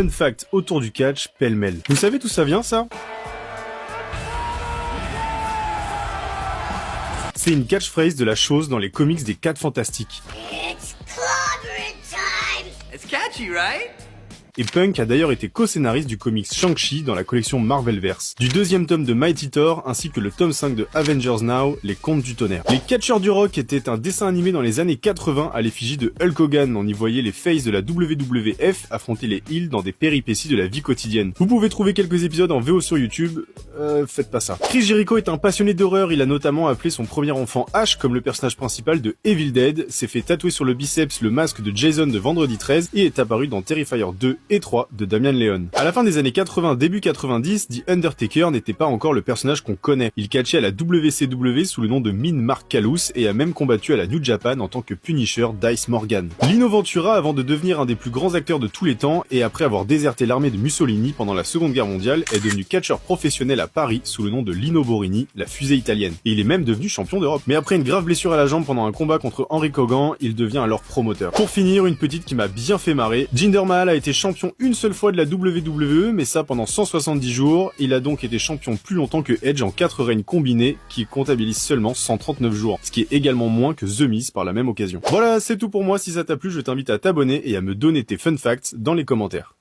Fun fact autour du catch, pêle-mêle. Vous savez d'où ça vient ça? C'est une catchphrase de la chose dans les comics des 4 Fantastiques. It's clobbering time! It's catchy, right? Et Punk a d'ailleurs été co-scénariste du comics Shang-Chi dans la collection Marvelverse, du 2e tome de Mighty Thor ainsi que le tome 5 de Avengers Now, les Contes du Tonnerre. Les Catcheurs du Rock était un dessin animé dans les années 80 à l'effigie de Hulk Hogan. On y voyait les faces de la WWF affronter les Heels dans des péripéties de la vie quotidienne. Vous pouvez trouver quelques épisodes en VO sur YouTube, faites pas ça. Chris Jericho est un passionné d'horreur, il a notamment appelé son premier enfant Ash comme le personnage principal de Evil Dead, s'est fait tatouer sur le biceps le masque de Jason de Vendredi 13 et est apparu dans Terrifier 2 et 3 de Damian Leone. À la fin des années 80, début 90, The Undertaker n'était pas encore le personnage qu'on connaît. Il catchait à la WCW sous le nom de Mean Mark Calous et a même combattu à la New Japan en tant que Punisher Dice Morgan. Lino Ventura avant de devenir un des plus grands acteurs de tous les temps et après avoir déserté l'armée de Mussolini pendant la Seconde Guerre mondiale est devenu catcheur professionnel à Paris sous le nom de Lino Borini, la fusée italienne. Et il est même devenu champion d'Europe. Mais après une grave blessure à la jambe pendant un combat contre Henry Kogan, il devient alors promoteur. Pour finir, une petite qui m'a bien fait marrer. Jinder Mahal a été champion une seule fois de la WWE, mais ça pendant 170 jours. Il a donc été champion plus longtemps que Edge en 4 règnes combinés, qui comptabilisent seulement 139 jours, ce qui est également moins que The Miz par la même occasion. Voilà, c'est tout pour moi. Si ça t'a plu, je t'invite à t'abonner et à me donner tes fun facts dans les commentaires.